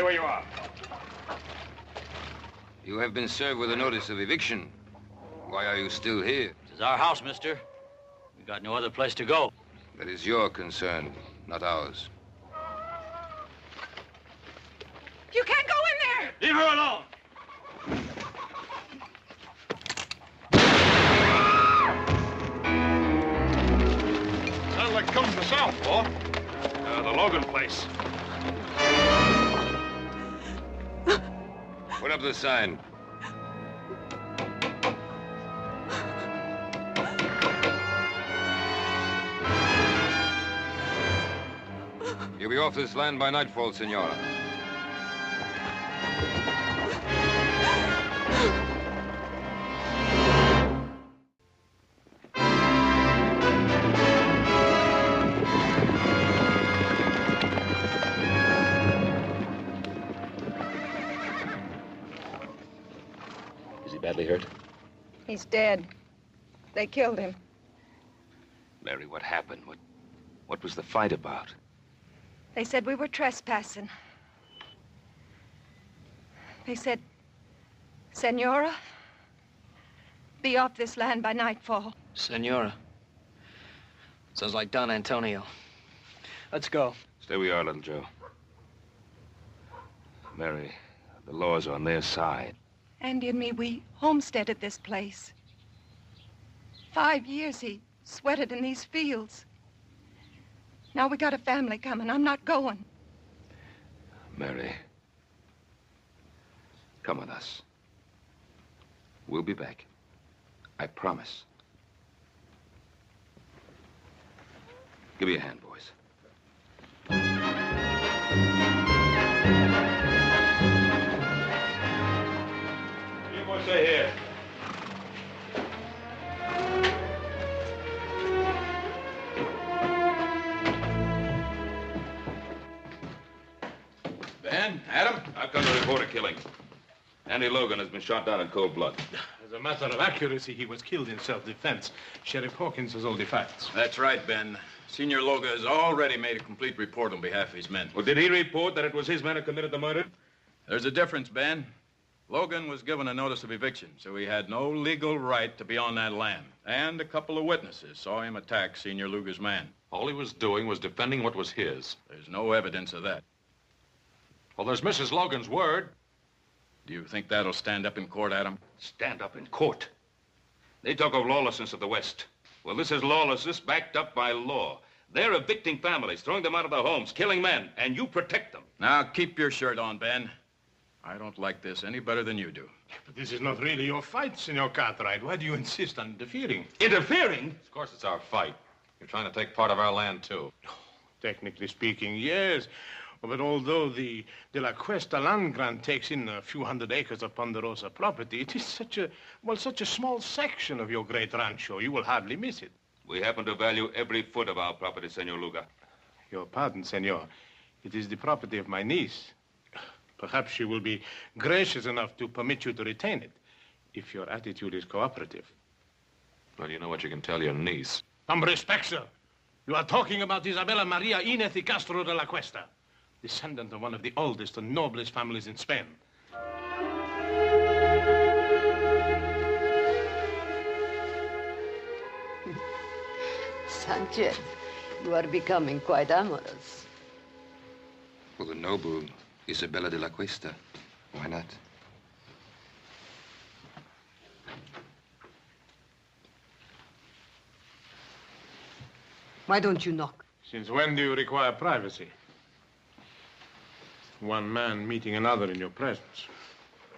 Stay where you are. You have been served with a notice of eviction. Why are you still here? This is our house, mister. We got no other place to go. That is your concern, not ours. You can't go in there! Leave her alone! Sounds like coming from the south, Paul. The Logan place. Put up the sign. You'll be off this land by nightfall, Senora. Is he badly hurt? He's dead. They killed him. Mary, what happened? What was the fight about? They said we were trespassing. They said, Senora, be off this land by nightfall. Senora. Sounds like Don Antonio. Let's go. Stay where you are, little Joe. Mary, the law's on their side. Andy and me, we homesteaded this place. 5 years he sweated in these fields. Now we got a family coming. I'm not going. Mary, come with us. We'll be back. I promise. Give me a hand, boys. You boys stay here. Ben, Adam, I've come to report a killing. Andy Logan has been shot down in cold blood. As a matter of accuracy, he was killed in self-defense. Sheriff Hawkins has all the facts. That's right, Ben. Senior Logan has already made a complete report on behalf of his men. Well, did he report that it was his men who committed the murder? There's a difference, Ben. Logan was given a notice of eviction, so he had no legal right to be on that land. And a couple of witnesses saw him attack Senior Luger's man. All he was doing was defending what was his. There's no evidence of that. Well, there's Mrs. Logan's word. Do you think that'll stand up in court, Adam? Stand up in court. They talk of lawlessness of the West. Well, this is lawlessness backed up by law. They're evicting families, throwing them out of their homes, killing men, and you protect them. Now, keep your shirt on, Ben. I don't like this any better than you do. But this is not really your fight, Senor Cartwright. Why do you insist on interfering? Interfering? Of course, it's our fight. You're trying to take part of our land, too. Technically speaking, yes. But although the De La Cuesta land grant takes in a few hundred acres of Ponderosa property, it is such a small section of your great rancho, you will hardly miss it. We happen to value every foot of our property, Senor Luga. Your pardon, senor. It is the property of my niece. Perhaps she will be gracious enough to permit you to retain it, if your attitude is cooperative. Well, you know what you can tell your niece. Some respect, sir. You are talking about Isabella Maria Inez y Castro de la Cuesta, descendant of one of the oldest and noblest families in Spain. Sanchez, you are becoming quite amorous. For the noble Isabella de la Cuesta. Why not? Why don't you knock? Since when do you require privacy? One man meeting another in your presence.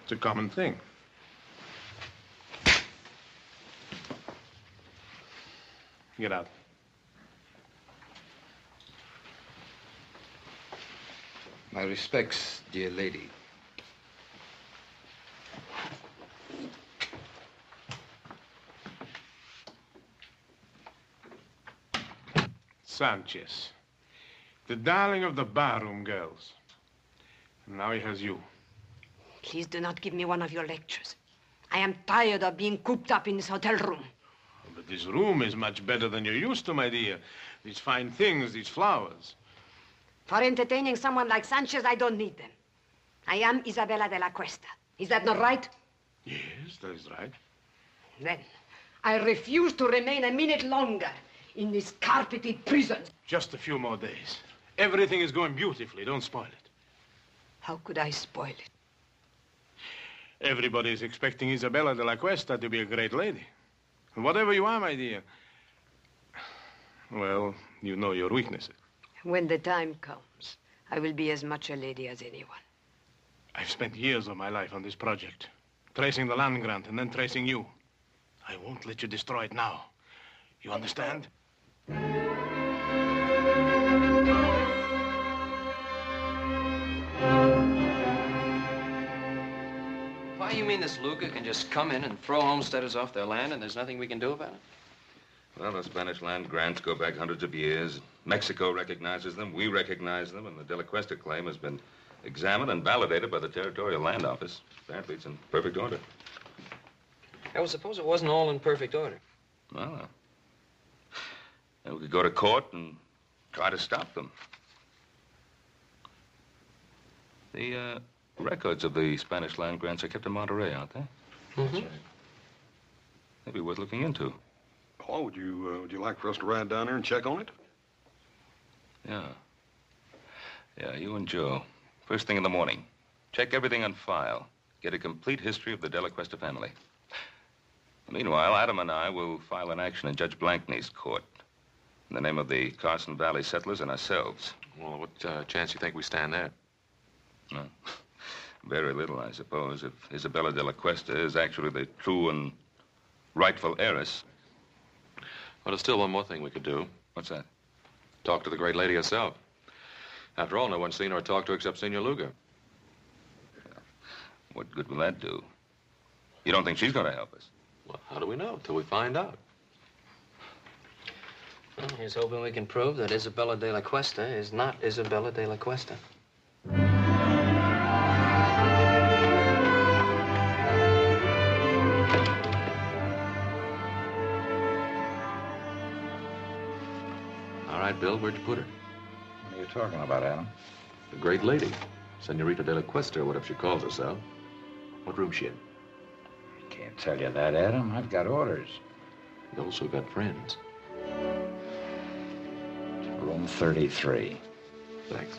It's a common thing. Get out. My respects, dear lady. Sanchez, the darling of the barroom girls. And now he has you. Please do not give me one of your lectures. I am tired of being cooped up in this hotel room. But this room is much better than you're used to, my dear. These fine things, these flowers. For entertaining someone like Sanchez, I don't need them. I am Isabella de la Cuesta. Is that not right? Yes, that is right. Then I refuse to remain a minute longer in this carpeted prison. Just a few more days. Everything is going beautifully. Don't spoil it. How could I spoil it? Everybody is expecting Isabella de la Cuesta to be a great lady. And whatever you are, my dear, well, you know your weaknesses. When the time comes, I will be as much a lady as anyone. I've spent years of my life on this project, tracing the land grant and then tracing you. I won't let you destroy it now. You understand? Why, you mean this Luca can just come in and throw homesteaders off their land and there's nothing we can do about it? Well, the Spanish land grants go back hundreds of years. Mexico recognizes them, we recognize them, and the De La Cuesta claim has been examined and validated by the Territorial Land Office. Apparently, it's in perfect order. I would suppose it wasn't all in perfect order. Well, then we could go to court and try to stop them. The records of the Spanish land grants are kept in Monterey, aren't they? Mm-hmm. Maybe worth looking into. Paul, would you like for us to ride down there and check on it? Yeah. Yeah, you and Joe. First thing in the morning. Check everything on file. Get a complete history of the De La Cuesta family. Meanwhile, Adam and I will file an action in Judge Blankney's court in the name of the Carson Valley settlers and ourselves. Well, what chance do you think we stand there? Well, very little, I suppose, if Isabella de la Cuesta is actually the true and rightful heiress. Well, there's still one more thing we could do. What's that? Talk to the great lady herself. After all, no one's seen her or talked to her except Senor Luger. What good will that do? You don't think she's going to help us? Well, how do we know? Till we find out. Well, here's hoping we can prove that Isabella de la Cuesta is not Isabella de la Cuesta. All right, Bill, where'd you put her? What are you talking about, Adam? The great lady. Senorita de la Cuesta, or whatever she calls herself. What room's she in? Can't tell you that, Adam. I've got orders. You also got friends. Room 33. Thanks.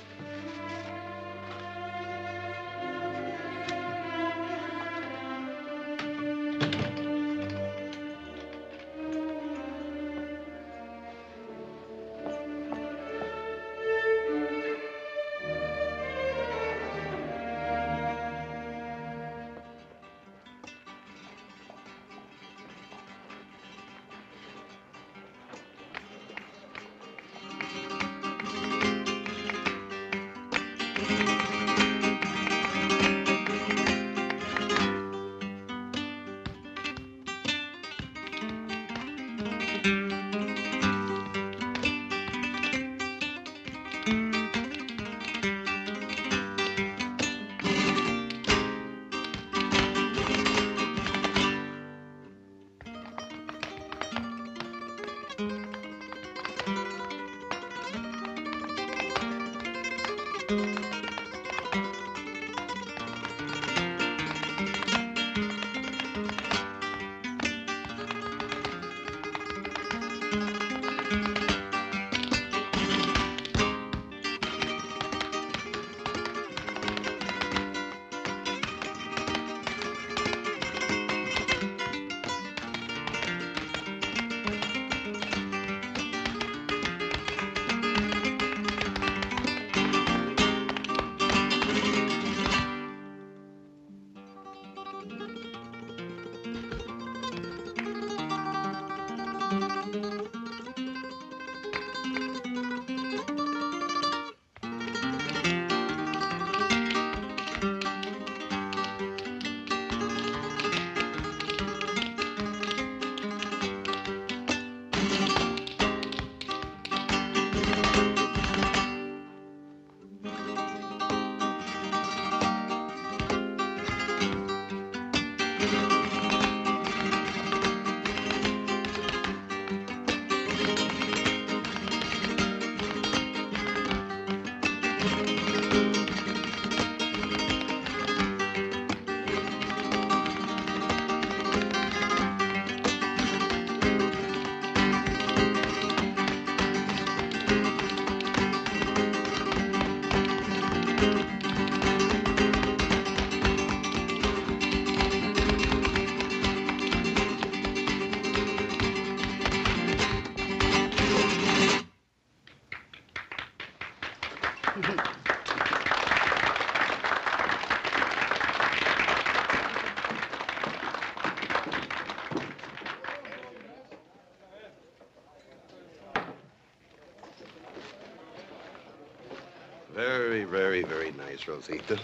very, very nice, Rosita.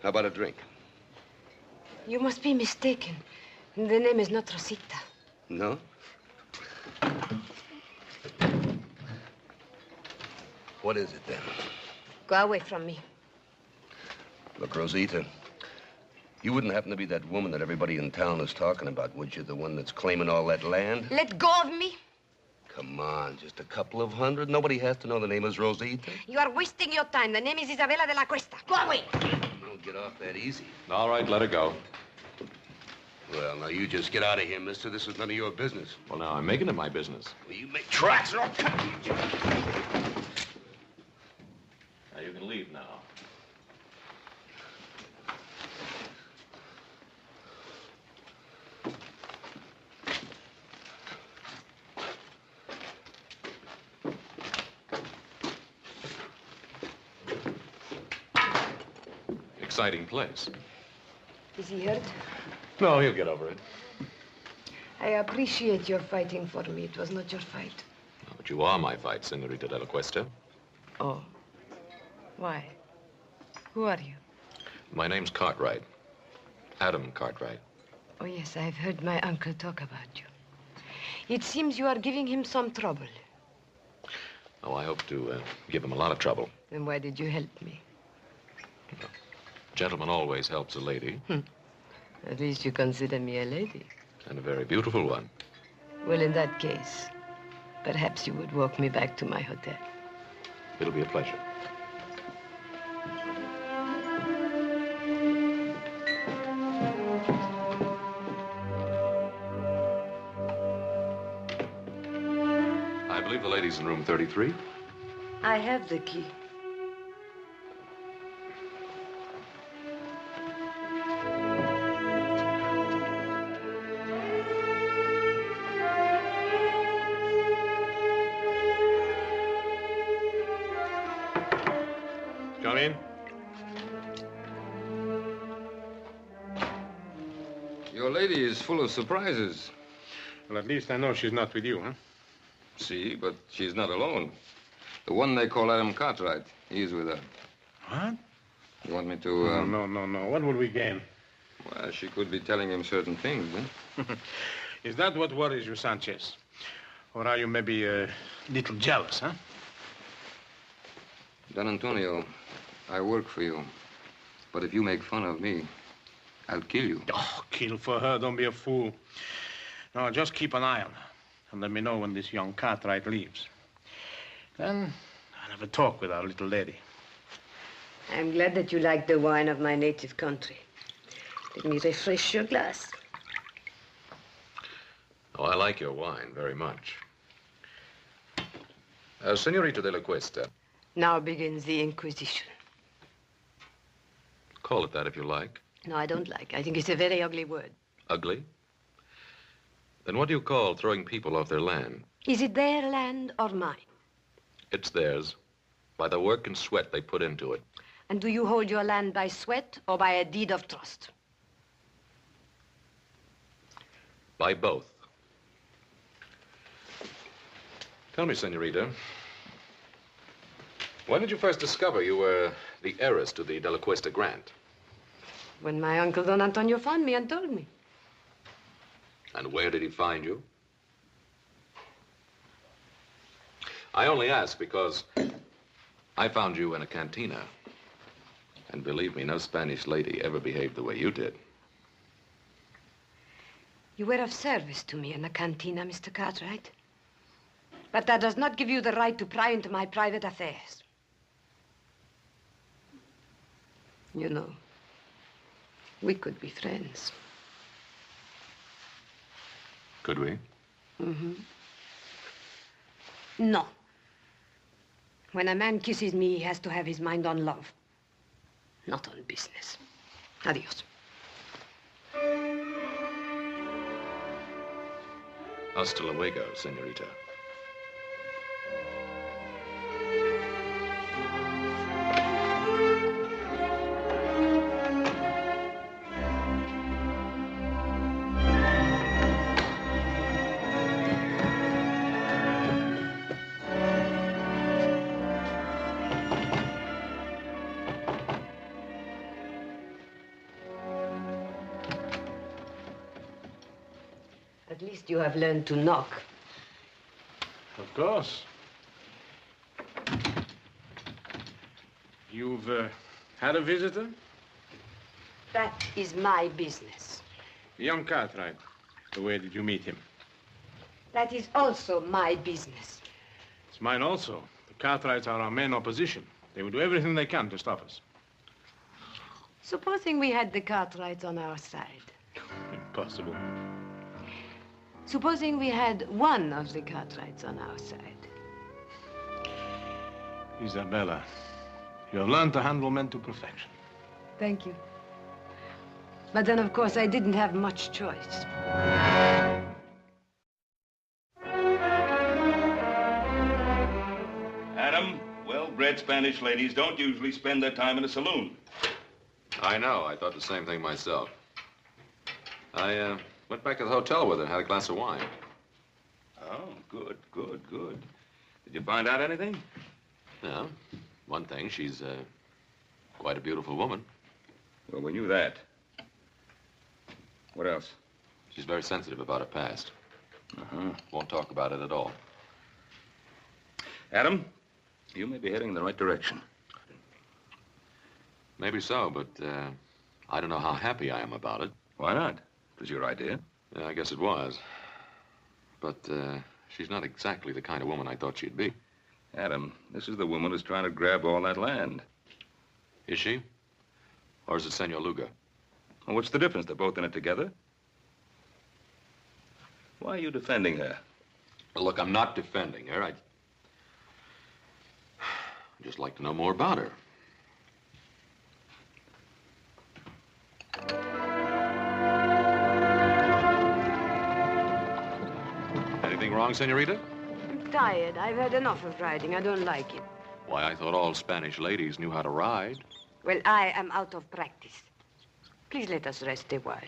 How about a drink? You must be mistaken. The name is not Rosita. No? What is it, then? Go away from me. Look, Rosita, you wouldn't happen to be that woman that everybody in town is talking about, would you? The one that's claiming all that land? Let go of me. Come on, just a couple of hundred. Nobody has to know the name is Rosita. You are wasting your time. The name is Isabella de la Cuesta. Go away. You don't get off that easy. All right, let her go. Well, now, you just get out of here, mister. This is none of your business. Well, now, I'm making it my business. Well, you make tracks or I'll cut you. Now, you can leave now. Exciting place. Is he hurt? No, he'll get over it. I appreciate your fighting for me. It was not your fight. No, but you are my fight, Senorita de la Cuesta. Oh. Why? Who are you? My name's Cartwright. Adam Cartwright. Oh, yes, I've heard my uncle talk about you. It seems you are giving him some trouble. Oh, I hope to give him a lot of trouble. Then why did you help me? A gentleman always helps a lady. At least you consider me a lady. And a very beautiful one. Well, in that case, perhaps you would walk me back to my hotel. It'll be a pleasure. I believe the lady's in room 33. I have the key. Come in. Your lady is full of surprises. Well, at least I know she's not with you, huh? See, but she's not alone. The one they call Adam Cartwright, he's with her. What? You want me to... No. What would we gain? Well, she could be telling him certain things, huh? Is that what worries you, Sanchez? Or are you maybe a little jealous, huh? Don Antonio, I work for you. But if you make fun of me, I'll kill you. Oh, kill for her. Don't be a fool. No, just keep an eye on her. And let me know when this young Cartwright leaves. Then I'll have a talk with our little lady. I'm glad that you like the wine of my native country. Let me refresh your glass. Oh, I like your wine very much. Senorita de la Cuesta. Now begins the Inquisition. Call it that if you like. No, I don't like. I think it's a very ugly word. Ugly? Then what do you call throwing people off their land? Is it their land or mine? It's theirs, by the work and sweat they put into it. And do you hold your land by sweat or by a deed of trust? By both. Tell me, Senorita, when did you first discover you were the heiress to the De La Cuesta grant? When my uncle Don Antonio found me and told me. And where did he find you? I only ask because I found you in a cantina. And believe me, no Spanish lady ever behaved the way you did. You were of service to me in the cantina, Mr. Cartwright. But that does not give you the right to pry into my private affairs. You know, we could be friends. Could we? Mm-hmm. No. When a man kisses me, he has to have his mind on love, not on business. Adios. Hasta luego, senorita. At least you have learned to knock. Of course. You've had a visitor? That is my business. Young Cartwright. Where did you meet him? That is also my business. It's mine also. The Cartwrights are our main opposition. They will do everything they can to stop us. Supposing we had the Cartwrights on our side. Impossible. Supposing we had one of the Cartwrights on our side. Isabella, you have learned to handle men to perfection. Thank you. But then, of course, I didn't have much choice. Adam, well-bred Spanish ladies don't usually spend their time in a saloon. I know. I thought the same thing myself. I went back to the hotel with her and had a glass of wine. Oh, good, good, good. Did you find out anything? Yeah. One thing, she's quite a beautiful woman. Well, we knew that. What else? She's very sensitive about her past. Uh-huh. Won't talk about it at all. Adam, you may be heading in the right direction. Maybe so, but I don't know how happy I am about it. Why not? It was your idea. Yeah, I guess it was. But she's not exactly the kind of woman I thought she'd be. Adam, this is the woman who's trying to grab all that land. Is she? Or is it Senor Luga? Well, what's the difference? They're both in it together. Why are you defending her? Well, look, I'm not defending her. I'd just like to know more about her. Anything wrong, senorita? I'm tired. I've had enough of riding. I don't like it. Why, I thought all Spanish ladies knew how to ride. Well, I am out of practice. Please let us rest a while.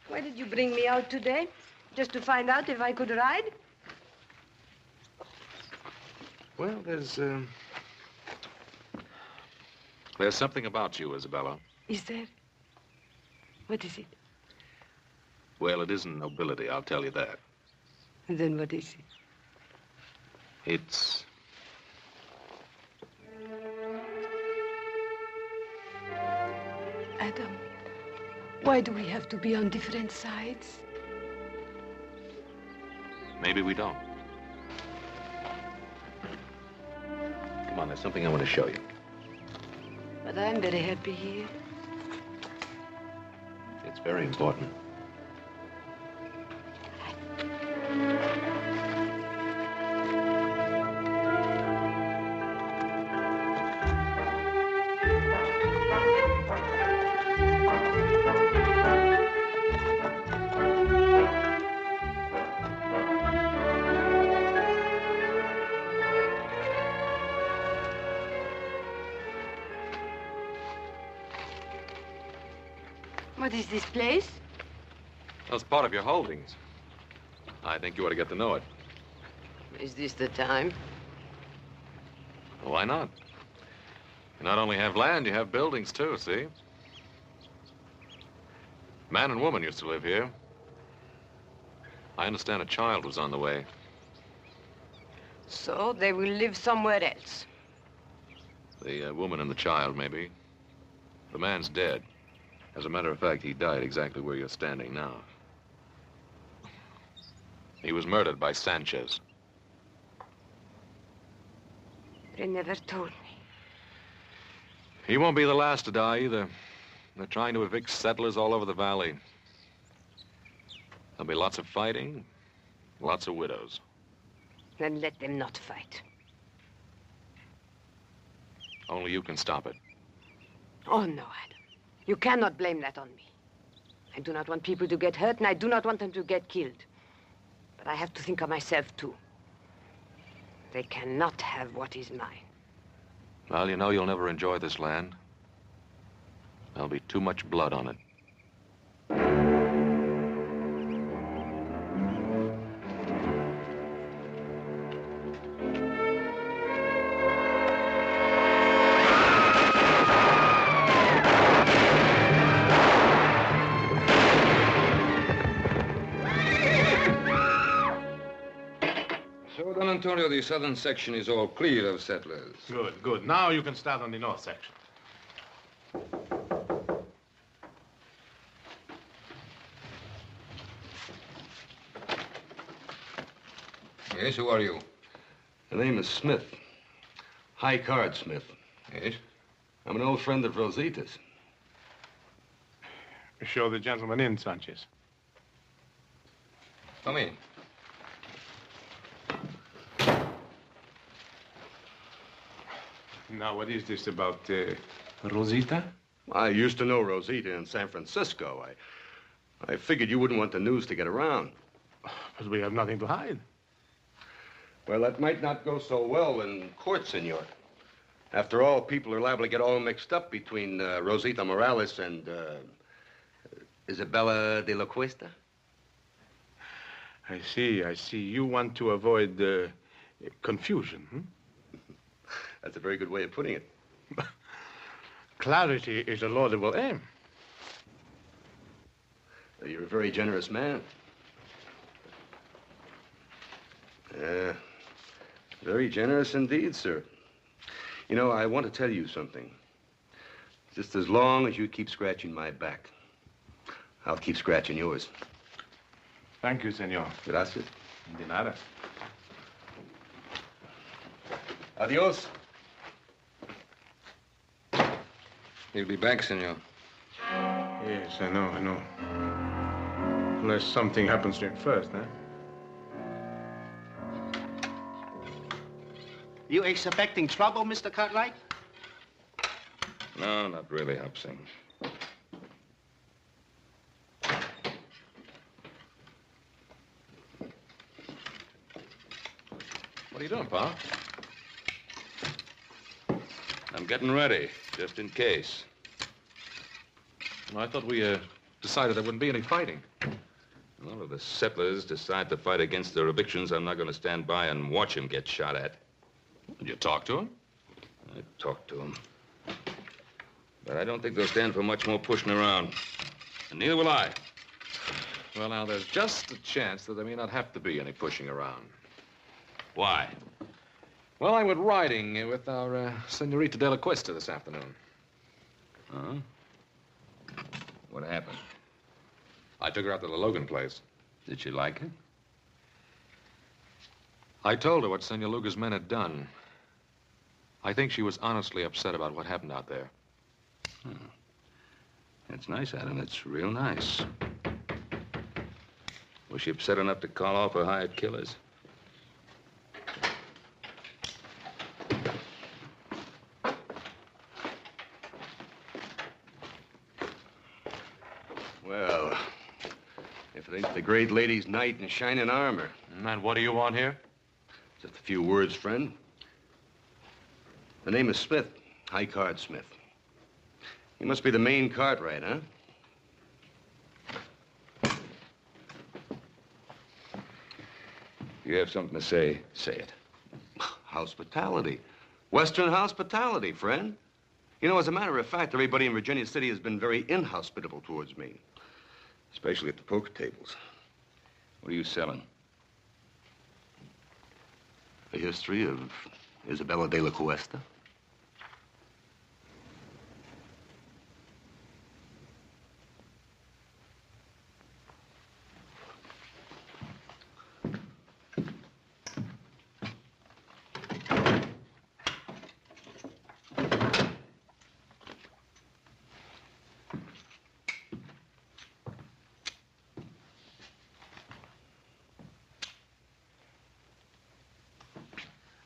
Why did you bring me out today? Just to find out if I could ride? Well, there's something about you, Isabella. Is there? What is it? Well, it isn't nobility, I'll tell you that. Then what is it? It's... Adam, why do we have to be on different sides? Maybe we don't. Come on, there's something I want to show you. But I'm very happy here. It's very important. What is this place? That's part of your holdings. I think you ought to get to know it. Is this the time? Well, why not? You not only have land, you have buildings, too, see? Man and woman used to live here. I understand a child was on the way. So they will live somewhere else. The woman and the child, maybe. The man's dead. As a matter of fact, he died exactly where you're standing now. He was murdered by Sanchez. They never told me. He won't be the last to die, either. They're trying to evict settlers all over the valley. There'll be lots of fighting, lots of widows. Then let them not fight. Only you can stop it. Oh, no, Adam. You cannot blame that on me. I do not want people to get hurt, and I do not want them to get killed. But I have to think of myself, too. They cannot have what is mine. Well, you know you'll never enjoy this land. There'll be too much blood on it. Antonio, the southern section is all clear of settlers. Good, good. Now you can start on the north section. Yes, who are you? The name is Smith. High Card Smith. Yes? I'm an old friend of Rosita's. Show the gentleman in, Sanchez. Come in. Now, what is this about Rosita? I used to know Rosita in San Francisco. I figured you wouldn't want the news to get around. But we have nothing to hide. Well, that might not go so well in court, senor. After all, people are liable to get all mixed up between Rosita Morales and Isabella de la Cuesta. I see, I see. You want to avoid confusion, hmm? That's a very good way of putting it. Clarity is a laudable aim. You're a very generous man. Very generous indeed, sir. You know, I want to tell you something. Just as long as you keep scratching my back, I'll keep scratching yours. Thank you, senor. Gracias. De nada. Adios. He'll be back, senor. Yes, I know. Unless something happens to him first, huh? You expecting trouble, Mr. Cartwright? No, not really, Hobson. What are you doing, Pa? I'm getting ready, just in case. Well, I thought we decided there wouldn't be any fighting. Well, if the settlers decide to fight against their evictions, I'm not going to stand by and watch them get shot at. Did you talk to him? I talked to them. But I don't think they'll stand for much more pushing around. And neither will I. Well, now, there's just a chance that there may not have to be any pushing around. Why? Well, I went riding with our Senorita de la Cuesta this afternoon. Huh? What happened? I took her out to the Logan place. Did she like it? I told her what Senor Luga's men had done. I think she was honestly upset about what happened out there. That's nice, Adam. It's real nice. Was she upset enough to call off her hired killers? Well, if it ain't the great lady's knight in shining armor. And what do you want here? Just a few words, friend. The name is Smith, High Card Smith. You must be the main Cartwright, huh? You have something to say, say it. Hospitality. Western hospitality, friend. You know, as a matter of fact, everybody in Virginia City has been very inhospitable towards me. Especially at the poker tables. What are you selling? A history of Isabella de la Cuesta.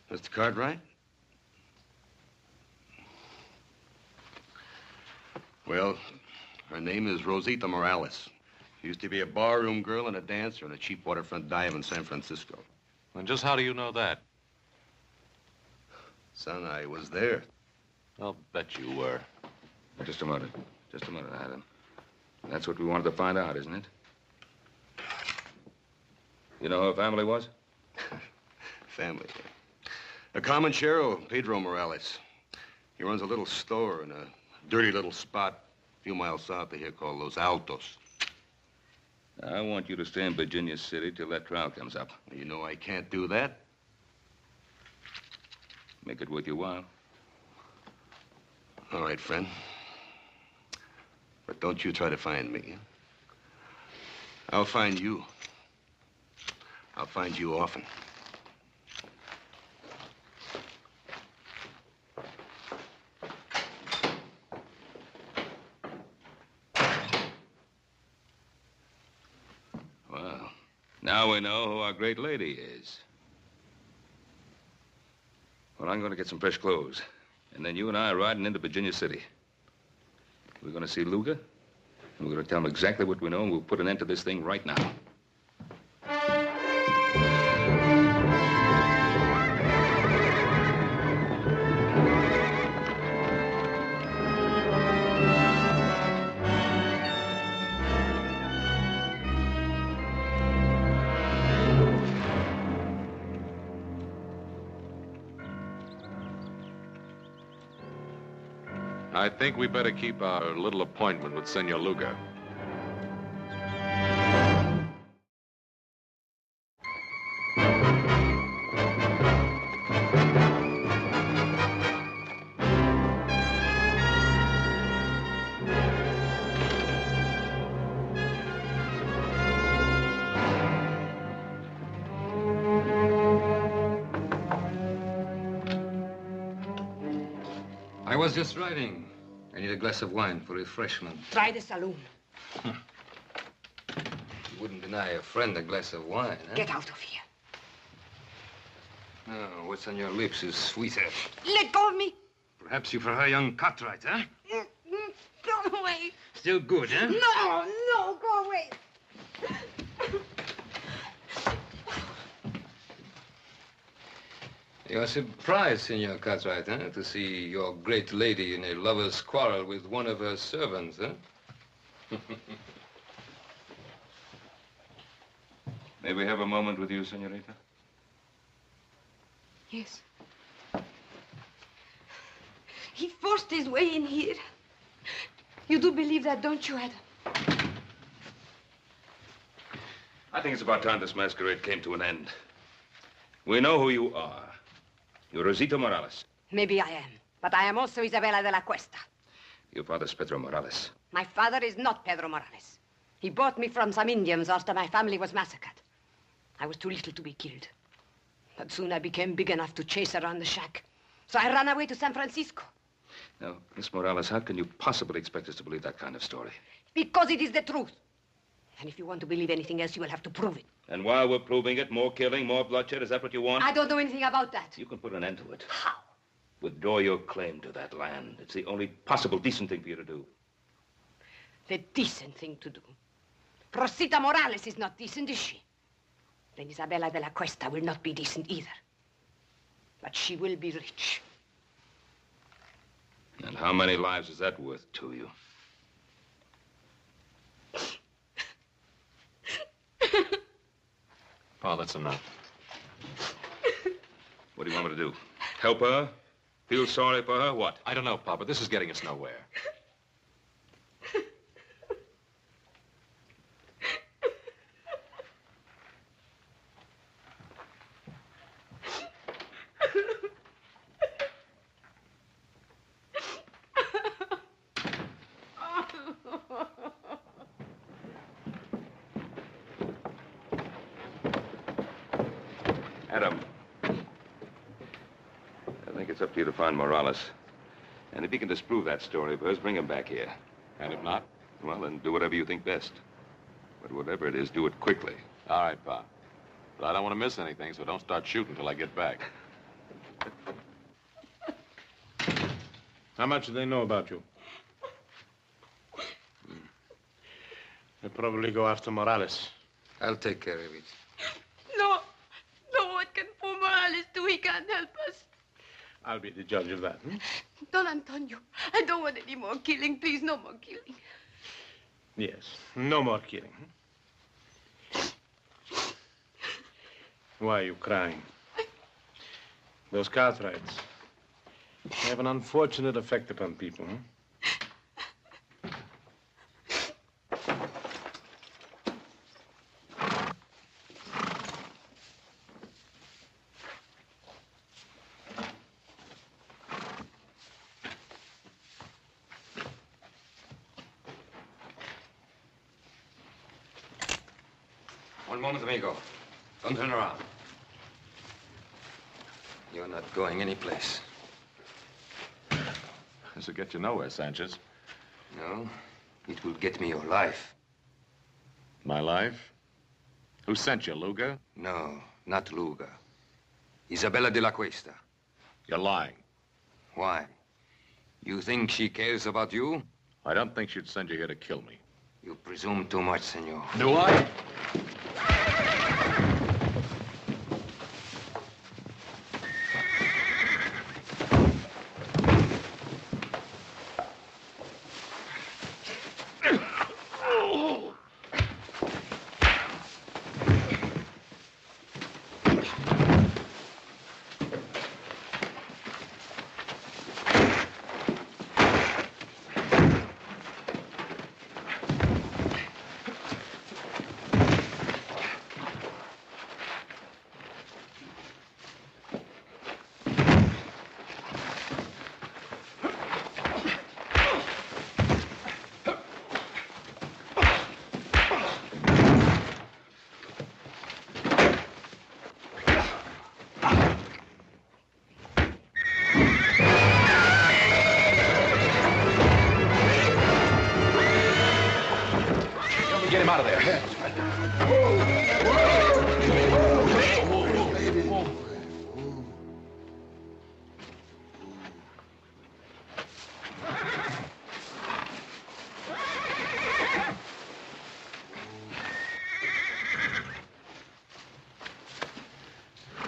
Mr. Cartwright? Well, her name is Rosita Morales. She used to be a barroom girl and a dancer in a cheap waterfront dive in San Francisco. And just how do you know that? Son, I was there. I'll bet you were. Just a minute. Just a minute, Adam. That's what we wanted to find out, isn't it? You know who her family was? Family. A comanchero, Pedro Morales. He runs a little store in a dirty little spot a few miles south of here called Los Altos. I want you to stay in Virginia City till that trial comes up. You know I can't do that. Make it worth your while. All right, friend. But don't you try to find me. I'll find you. I'll find you often. Well, now we know who our great lady is. Well, I'm going to get some fresh clothes. And then you and I are riding into Virginia City. We're going to see Luga, and we're going to tell him exactly what we know, and we'll put an end to this thing right now. I think we better keep our little appointment with Senor Luga. I was just riding. I need a glass of wine for refreshment. Try the saloon. You wouldn't deny a friend a glass of wine, huh? Get out of here. Oh, what's on your lips is sweeter. Let go of me. Perhaps you prefer young Cartwrights, huh? Go away. Still good, huh? No, go away. You're surprised, Senor Cartwright, huh? To see your great lady in a lover's quarrel with one of her servants, huh? May we have a moment with you, senorita? Yes. He forced his way in here. You do believe that, don't you, Adam? I think it's about time this masquerade came to an end. We know who you are. You're Rosita Morales. Maybe I am, but I am also Isabella de la Cuesta. Your father's Pedro Morales. My father is not Pedro Morales. He bought me from some Indians after my family was massacred. I was too little to be killed. But soon I became big enough to chase around the shack. So I ran away to San Francisco. Now, Miss Morales, how can you possibly expect us to believe that kind of story? Because it is the truth. And if you want to believe anything else, you will have to prove it. And while we're proving it, more killing, more bloodshed, is that what you want? I don't know anything about that. You can put an end to it. How? Withdraw your claim to that land. It's the only possible decent thing for you to do. The decent thing to do. Rosita Morales is not decent, is she? Then Isabella de la Cuesta will not be decent either. But she will be rich. And how many lives is that worth to you? Oh, that's enough. What do you want me to do? Help her? Feel sorry for her? What? I don't know, Papa. This is getting us nowhere. Adam, I think it's up to you to find Morales. And if you can disprove that story of hers, bring him back here. And if not? Well, then do whatever you think best. But whatever it is, do it quickly. All right, Pa. But I don't want to miss anything, so don't start shooting till I get back. How much do they know about you? They'll probably go after Morales. I'll take care of it. No, what can poor Morales do? He can't help us. I'll be the judge of that. Don Antonio, I don't want any more killing. Please, no more killing. Yes, no more killing. Why are you crying? Those Cartwrights have an unfortunate effect upon people, One moment, amigo. Don't turn around. You're not going anyplace. This will get you nowhere, Sanchez. No, it will get me your life. My life? Who sent you, Luga? No, not Luga. Isabella de la Cuesta. You're lying. Why? You think she cares about you? I don't think she'd send you here to kill me. You presume too much, senor. Do I? Get him out of there.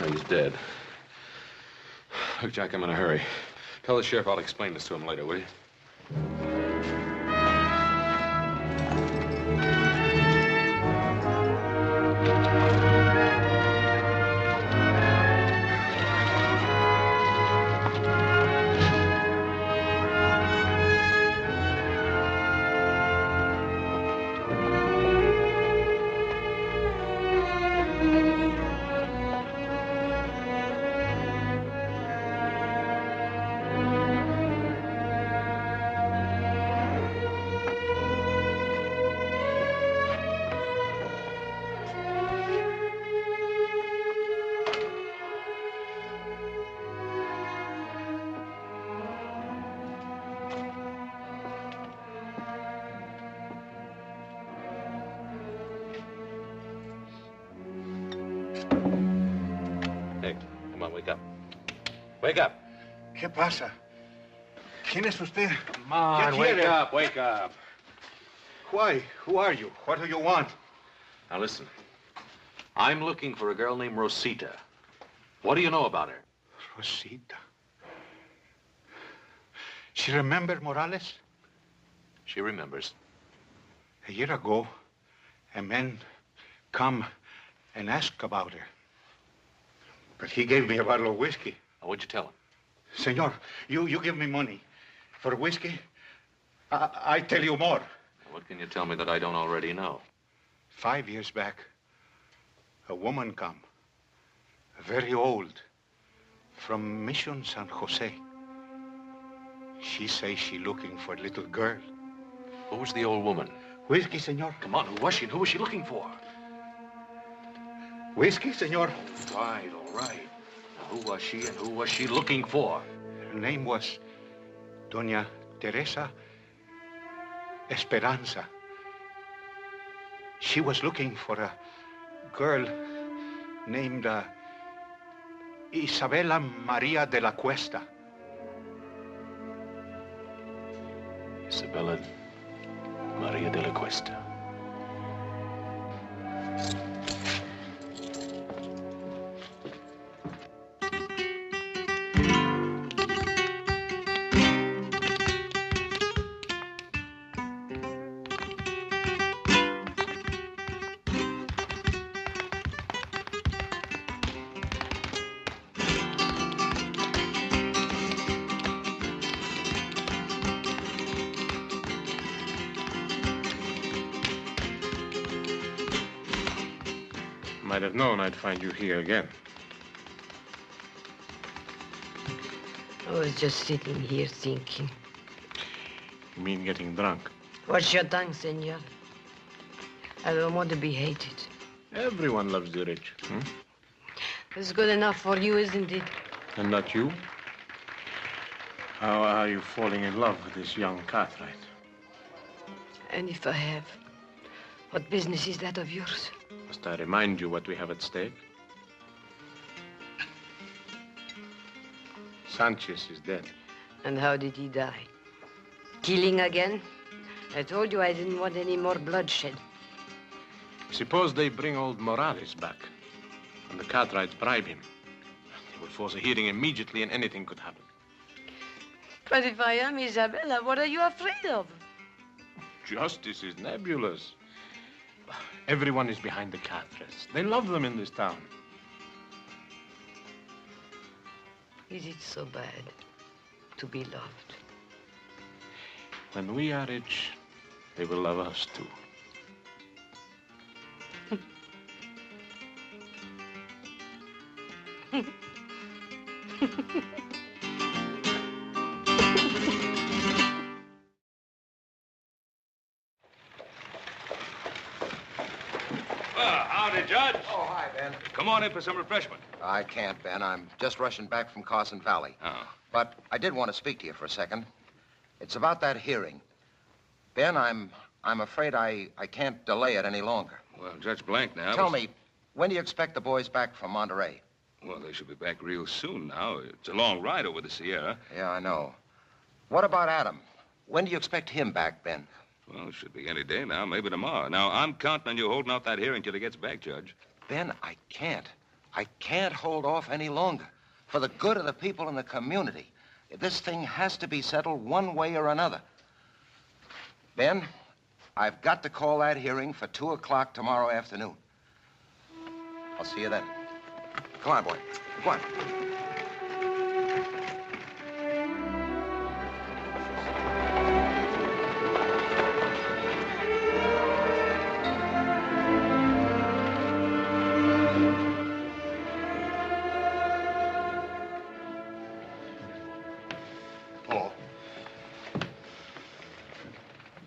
He's dead. Look, Jack, I'm in a hurry. Tell the sheriff I'll explain this to him later, will you? Wake up. ¿Qué pasa? ¿Quién es usted? Come on, wake up, wake up. Why? Who are you? What do you want? Now listen. I'm looking for a girl named Rosita. What do you know about her? Rosita. She remember Morales? She remembers. A year ago, a man come and ask about her. But he gave me a bottle of whiskey. What'd you tell him? Senor, you give me money. For whiskey, I tell you more. What can you tell me that I don't already know? 5 years back, a woman come, very old, from Mission San Jose. She say she looking for a little girl. Who was the old woman? Whiskey, senor. Come on, who was she and who was she looking for? Whiskey, senor. All right. Now, who was she and who was she looking for? Her name was Doña Teresa Esperanza. She was looking for a girl named Isabella Maria de la Cuesta. Isabella Maria de la Cuesta. Might have known I'd find you here again. I was just sitting here thinking. You mean getting drunk? What's your tongue, senor? I don't want to be hated. Everyone loves the rich. Hmm? It's good enough for you, isn't it? And not you? How are you falling in love with this young Cartwright? And if I have, what business is that of yours? Must I remind you what we have at stake? Sanchez is dead. And how did he die? Killing again? I told you I didn't want any more bloodshed. Suppose they bring old Morales back, and the Cartwrights bribe him. They will force a hearing immediately, and anything could happen. But if I am Isabella, what are you afraid of? Justice is nebulous. Everyone is behind the Cartwrights. They love them in this town. Is it so bad to be loved? When we are rich, they will love us too. Howdy, Judge. Oh, hi, Ben. Come on in for some refreshment. I can't, Ben. I'm just rushing back from Carson Valley. Oh. But I did want to speak to you for a second. It's about that hearing. Ben, I'm afraid I can't delay it any longer. Well, Judge Blank now... Tell me, when do you expect the boys back from Monterey? Well, they should be back real soon now. It's a long ride over the Sierra. Yeah, I know. What about Adam? When do you expect him back, Ben? Well, it should be any day now, maybe tomorrow. Now, I'm counting on you holding off that hearing till he gets back, Judge. Ben, I can't. I can't hold off any longer. For the good of the people in the community. This thing has to be settled one way or another. Ben, I've got to call that hearing for 2 o'clock tomorrow afternoon. I'll see you then. Come on, boy. Come on.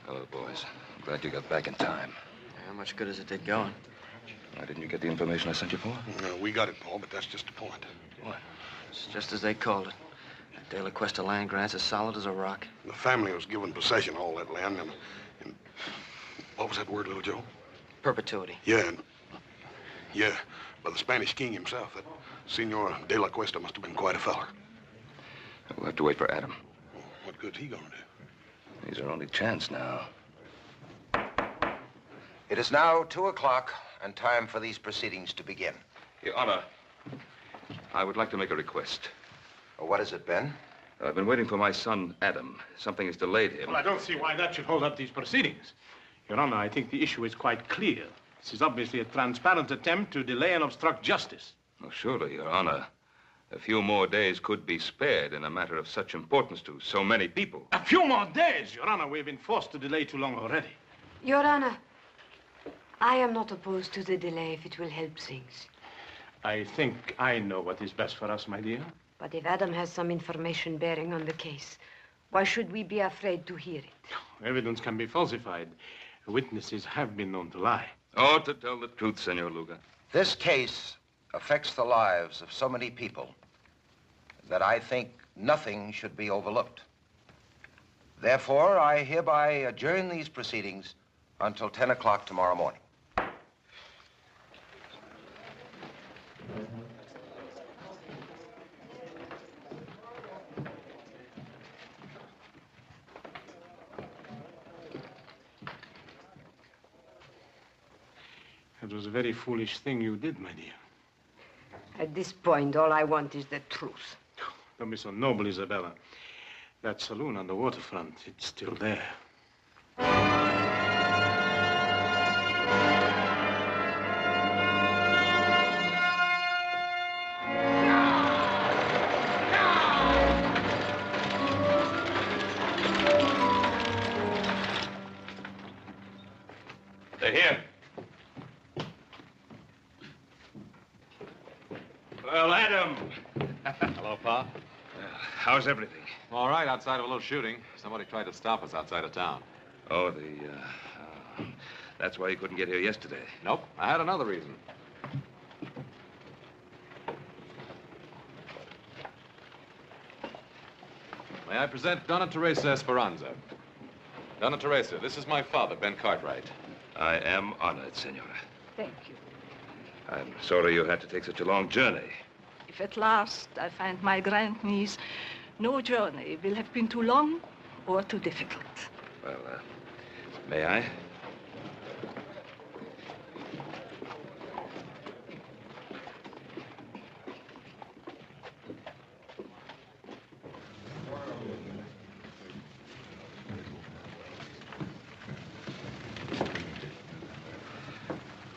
Hello, boys. I'm glad you got back in time. How much good does it did going? Why didn't you get the information I sent you for? We got it, Paul, but that's just the point. What? It's just as they called it. That De La Cuesta land grant's as solid as a rock. The family was given possession of all that land, and what was that word, little Joe? Perpetuity. Yeah, by the Spanish king himself. That Senor De La Cuesta must have been quite a feller. We'll have to wait for Adam. What good's he gonna do? He's our only chance now. It is now 2 o'clock and time for these proceedings to begin. Your Honor, I would like to make a request. What is it, Ben? I've been waiting for my son, Adam. Something has delayed him. Well, I don't see why that should hold up these proceedings. Your Honor, I think the issue is quite clear. This is obviously a transparent attempt to delay and obstruct justice. Oh, surely, Your Honor. A few more days could be spared in a matter of such importance to so many people. A few more days, Your Honor. We've been forced to delay too long already. Your Honor, I am not opposed to the delay if it will help things. I think I know what is best for us, my dear. But if Adam has some information bearing on the case, why should we be afraid to hear it? Evidence can be falsified. Witnesses have been known to lie. Oh, to tell the truth, Senor Luga. This case affects the lives of so many people that I think nothing should be overlooked. Therefore, I hereby adjourn these proceedings until 10 o'clock tomorrow morning. It was a very foolish thing you did, my dear. At this point, all I want is the truth. Don't be so noble, Isabella. That saloon on the waterfront, it's still there. They're here. Well, Adam. Hello, Pa. How's everything? All right, outside of a little shooting. Somebody tried to stop us outside of town. Oh, That's why you couldn't get here yesterday. Nope, I had another reason. May I present Donna Teresa Esperanza? Donna Teresa, this is my father, Ben Cartwright. I am honored, Senora. Thank you. I'm sorry you had to take such a long journey. If at last I find my grandniece, no journey will have been too long or too difficult. Well, may I?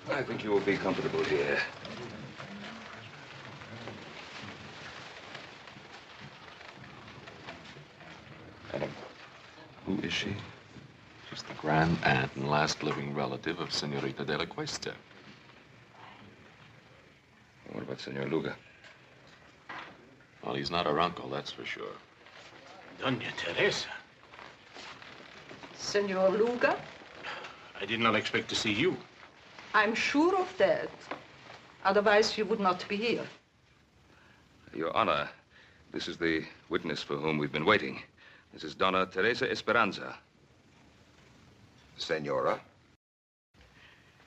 I think you will be comfortable here. Who is she? She's the grand aunt and last living relative of Senorita de la Cuesta. What about Senor Luga? Well, he's not her uncle, that's for sure. Doña Teresa. Senor Luga? I did not expect to see you. I'm sure of that. Otherwise, you would not be here. Your Honor, this is the witness for whom we've been waiting. This is Donna Teresa Esperanza. Senora?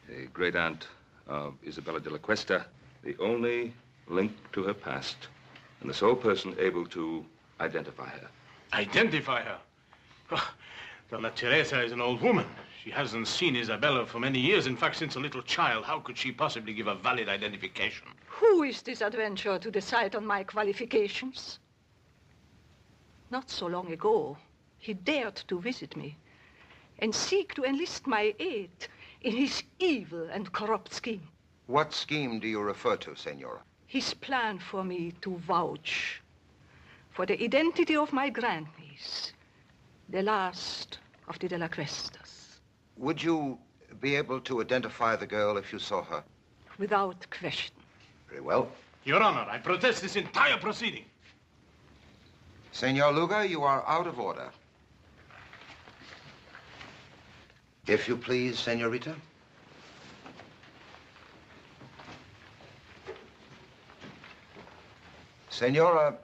The great aunt of Isabella de la Cuesta, the only link to her past, and the sole person able to identify her. Identify her? Oh, Donna Teresa is an old woman. She hasn't seen Isabella for many years. In fact, since a little child. How could she possibly give a valid identification? Who is this adventurer to decide on my qualifications? Not so long ago, he dared to visit me and seek to enlist my aid in his evil and corrupt scheme. What scheme do you refer to, Senora? His plan for me to vouch for the identity of my grandniece, the last of the De La Cuestas. Would you be able to identify the girl if you saw her? Without question. Very well. Your Honor, I protest this entire proceeding. Senor Luga, you are out of order. If you please, Senorita. Senora,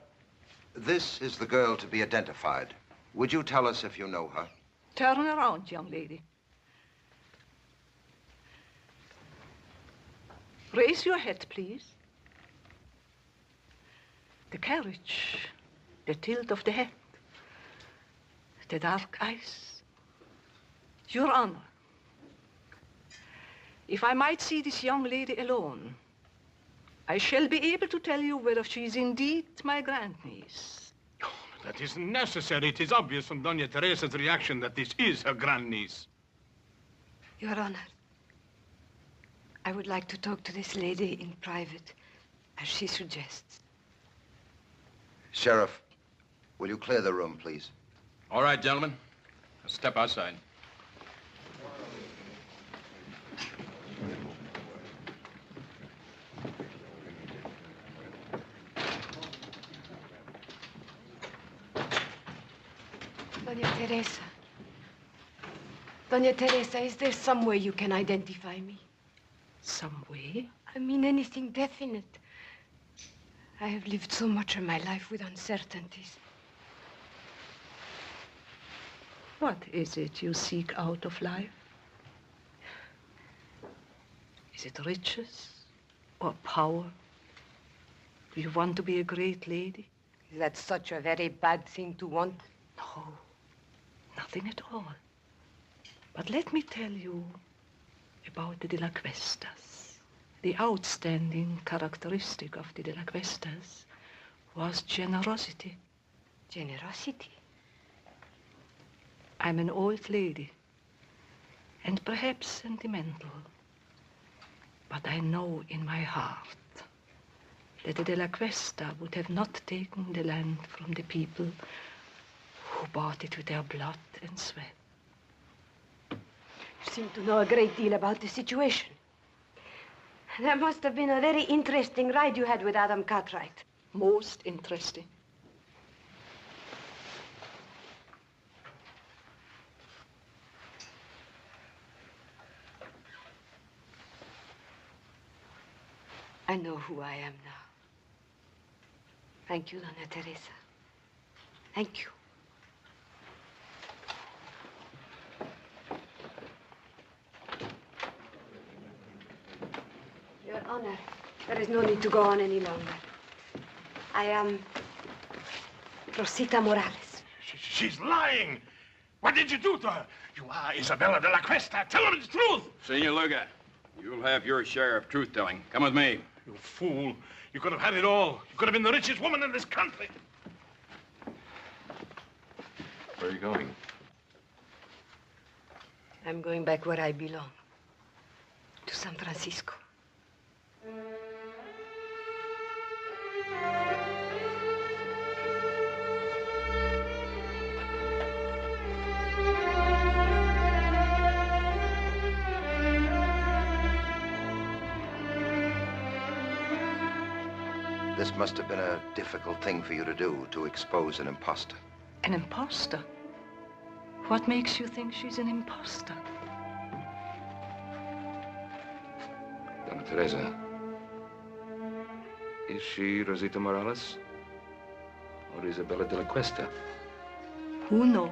this is the girl to be identified. Would you tell us if you know her? Turn around, young lady. Raise your head, please. The carriage, the tilt of the head, the dark eyes. Your Honor, if I might see this young lady alone, I shall be able to tell you whether she is indeed my grandniece. Oh, that isn't necessary. It is obvious from Doña Teresa's reaction that this is her grandniece. Your Honor, I would like to talk to this lady in private, as she suggests. Sheriff, will you clear the room, please? All right, gentlemen. Step outside. Doña Teresa. Doña Teresa, is there some way you can identify me? Some way? I mean anything definite. I have lived so much of my life with uncertainties. What is it you seek out of life? Is it riches or power? Do you want to be a great lady? Is that such a very bad thing to want? No, nothing at all. But let me tell you about the De La Cuestas. The outstanding characteristic of the De La Cuestas was generosity. Generosity? I'm an old lady, and perhaps sentimental. But I know in my heart that the De La Cuesta would have not taken the land from the people who bought it with their blood and sweat. You seem to know a great deal about the situation. That must have been a very interesting ride you had with Adam Cartwright. Most interesting. I know who I am now. Thank you, Dona Teresa. Thank you. Your Honor, there is no need to go on any longer. I am Rosita Morales. She's lying. What did you do to her? You are Isabella de la Cuesta. Tell her the truth. Senor Luga, you'll have your share of truth-telling. Come with me. You fool. You could have had it all. You could have been the richest woman in this country. Where are you going? I'm going back where I belong. To San Francisco. This must have been a difficult thing for you to do, to expose an imposter. An imposter? What makes you think she's an imposter? Dona Teresa, is she Rosita Morales or Isabella de la Cuesta? Who knows?